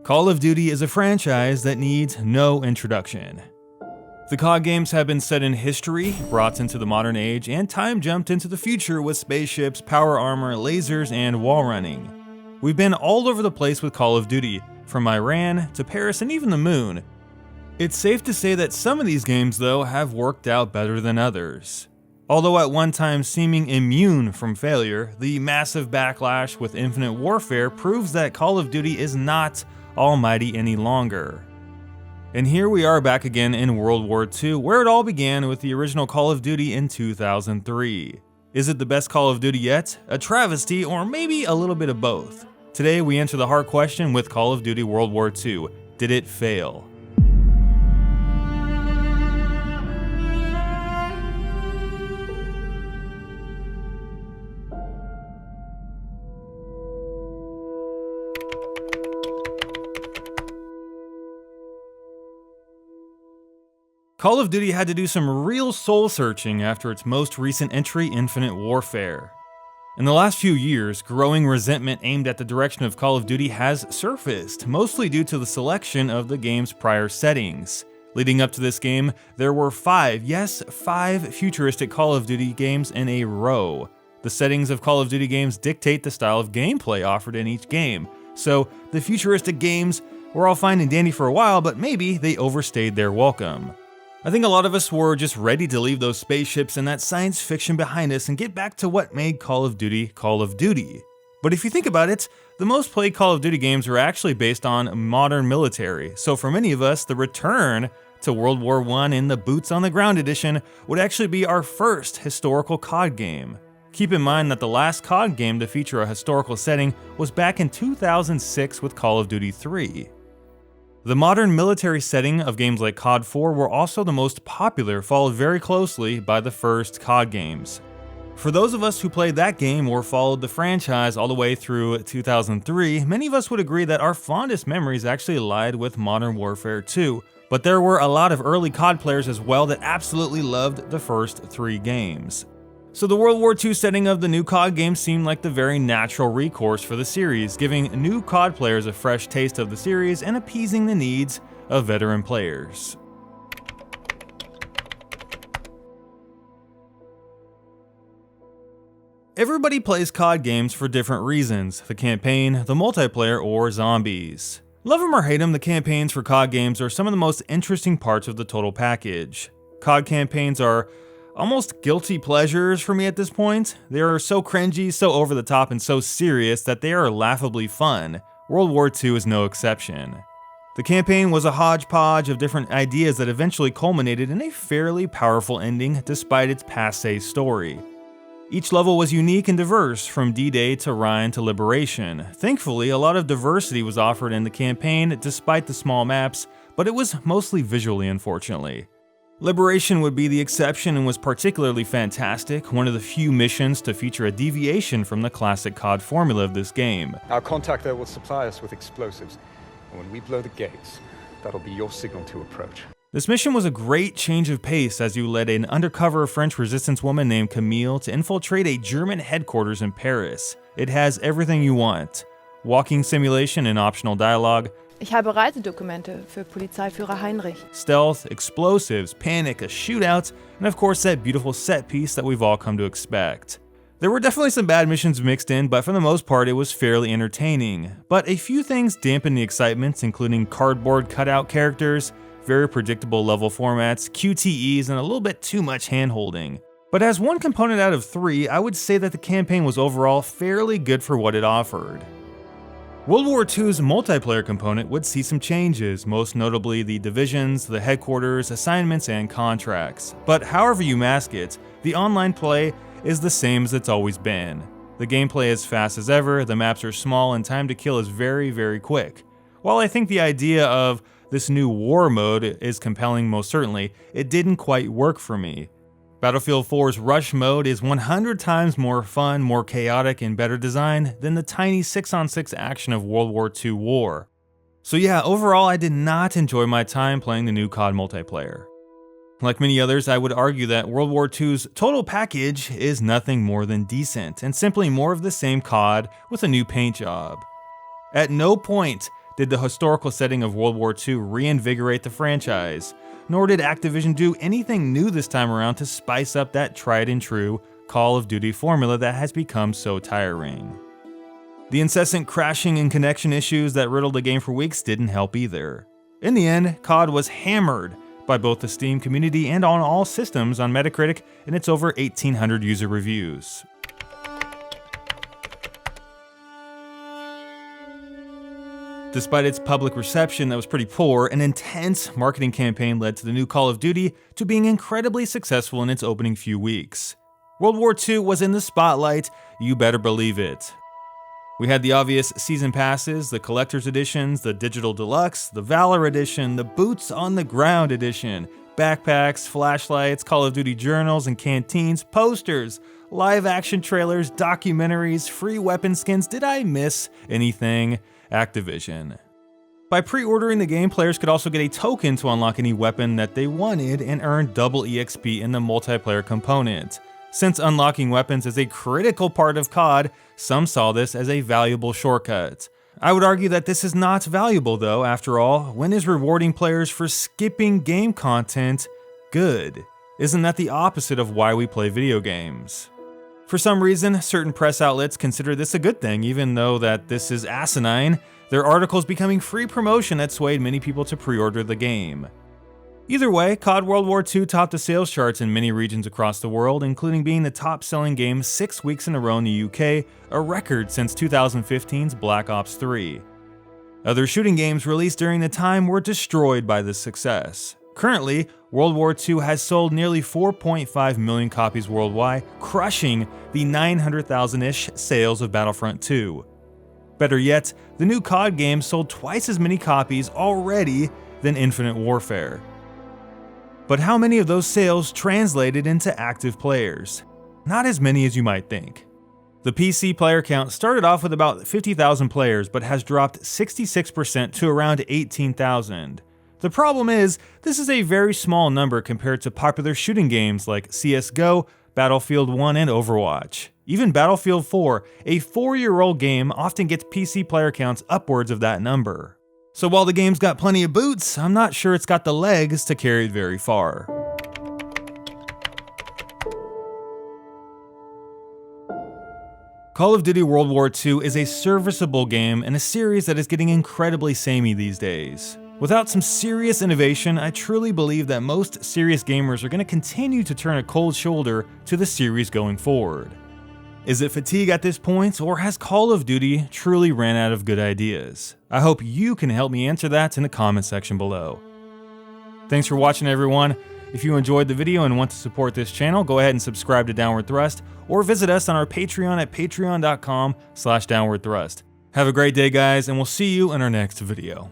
Call of Duty is a franchise that needs no introduction. The COD games have been set in history, brought into the modern age, and time jumped into the future with spaceships, power armor, lasers, and wall running. We've been all over the place with Call of Duty, from Iran to Paris and even the moon. It's safe to say that some of these games, though, have worked out better than others. Although at one time seeming immune from failure, the massive backlash with Infinite Warfare proves that Call of Duty is not almighty any longer. And here we are back again in World War II, where it all began with the original Call of Duty in 2003. Is it the best Call of Duty yet, a travesty, or maybe a little bit of both? Today we answer the hard question with Call of Duty World War II. Did it fail? Call of Duty had to do some real soul-searching after its most recent entry, Infinite Warfare. In the last few years, growing resentment aimed at the direction of Call of Duty has surfaced, mostly due to the selection of the game's prior settings. Leading up to this game, there were five futuristic Call of Duty games in a row. The settings of Call of Duty games dictate the style of gameplay offered in each game, so the futuristic games were all fine and dandy for a while, but maybe they overstayed their welcome. I think a lot of us were just ready to leave those spaceships and that science fiction behind us and get back to what made Call of Duty Call of Duty. But if you think about it, the most played Call of Duty games are actually based on modern military, so for many of us, the return to World War I in the Boots on the Ground edition would actually be our first historical COD game. Keep in mind that the last COD game to feature a historical setting was back in 2006 with Call of Duty 3. The modern military setting of games like COD 4 were also the most popular, followed very closely by the first COD games. For those of us who played that game or followed the franchise all the way through 2003, many of us would agree that our fondest memories actually lied with Modern Warfare 2, but there were a lot of early COD players as well that absolutely loved the first three games. So the World War II setting of the new COD game seemed like the very natural recourse for the series, giving new COD players a fresh taste of the series and appeasing the needs of veteran players. Everybody plays COD games for different reasons: the campaign, the multiplayer, or zombies. Love them or hate them, the campaigns for COD games are some of the most interesting parts of the total package. COD campaigns are almost guilty pleasures for me at this point. They are so cringy, so over the top, and so serious that they are laughably fun. World War II is no exception. The campaign was a hodgepodge of different ideas that eventually culminated in a fairly powerful ending despite its passé story. Each level was unique and diverse, from D-Day to Rhine to Liberation. Thankfully, a lot of diversity was offered in the campaign despite the small maps, but it was mostly visually, unfortunately. Liberation would be the exception and was particularly fantastic, one of the few missions to feature a deviation from the classic COD formula of this game. Our contact there will supply us with explosives, and when we blow the gates, that'll be your signal to approach. This mission was a great change of pace as you led an undercover French resistance woman named Camille to infiltrate a German headquarters in Paris. It has everything you want: walking simulation and optional dialogue, Ich habe Reisedokumente für Polizeiführer Heinrich. stealth, explosives, panic, a shootout, and of course that beautiful set piece that we've all come to expect. There were definitely some bad missions mixed in, but for the most part it was fairly entertaining. But a few things dampened the excitement, including cardboard cutout characters, very predictable level formats, QTEs, and a little bit too much hand-holding. But as one component out of three, I would say that the campaign was overall fairly good for what it offered. World War II's multiplayer component would see some changes, most notably the divisions, the headquarters, assignments, and contracts. But however you mask it, the online play is the same as it's always been. The gameplay is fast as ever, the maps are small, and time to kill is very, very quick. While I think the idea of this new war mode is compelling, most certainly, it didn't quite work for me. Battlefield 4's Rush mode is 100 times more fun, more chaotic, and better designed than the tiny 6-on-6 action of World War II War. So yeah, overall I did not enjoy my time playing the new COD multiplayer. Like many others, I would argue that World War II's total package is nothing more than decent, and simply more of the same COD with a new paint job. At no point did the historical setting of World War II reinvigorate the franchise, nor did Activision do anything new this time around to spice up that tried and true Call of Duty formula that has become so tiring. The incessant crashing and connection issues that riddled the game for weeks didn't help either. In the end, COD was hammered by both the Steam community and on all systems on Metacritic in its over 1,800 user reviews. Despite its public reception that was pretty poor, an intense marketing campaign led to the new Call of Duty to being incredibly successful in its opening few weeks. World War II was in the spotlight, you better believe it. We had the obvious season passes, the collector's editions, the digital deluxe, the Valor edition, the boots on the ground edition, backpacks, flashlights, Call of Duty journals and canteens, posters, live action trailers, documentaries, free weapon skins. Did I miss anything? Activision. By pre-ordering the game, players could also get a token to unlock any weapon that they wanted and earn double EXP in the multiplayer component. Since unlocking weapons is a critical part of COD, some saw this as a valuable shortcut. I would argue that this is not valuable though. After all, when is rewarding players for skipping game content good? Isn't that the opposite of why we play video games? For some reason, certain press outlets consider this a good thing, even though that this is asinine, their articles becoming free promotion that swayed many people to pre-order the game. Either way, COD World War II topped the sales charts in many regions across the world, including being the top-selling game 6 weeks in a row in the UK, a record since 2015's Black Ops 3. Other shooting games released during the time were destroyed by this success. Currently, World War II has sold nearly 4.5 million copies worldwide, crushing the 900,000-ish sales of Battlefront 2. Better yet, the new COD game sold twice as many copies already than Infinite Warfare. But how many of those sales translated into active players? Not as many as you might think. The PC player count started off with about 50,000 players, but has dropped 66% to around 18,000. The problem is, this is a very small number compared to popular shooting games like CSGO, Battlefield 1, and Overwatch. Even Battlefield 4, a 4-year-old game, often gets PC player counts upwards of that number. So while the game's got plenty of boots, I'm not sure it's got the legs to carry it very far. Call of Duty World War II is a serviceable game and a series that is getting incredibly samey these days. Without some serious innovation, I truly believe that most serious gamers are going to continue to turn a cold shoulder to the series going forward. Is it fatigue at this point, or has Call of Duty truly ran out of good ideas? I hope you can help me answer that in the comment section below. Thanks for watching, everyone. If you enjoyed the video and want to support this channel, go ahead and subscribe to Downward Thrust, or visit us on our Patreon at patreon.com/downwardthrust. Have a great day, guys, and we'll see you in our next video.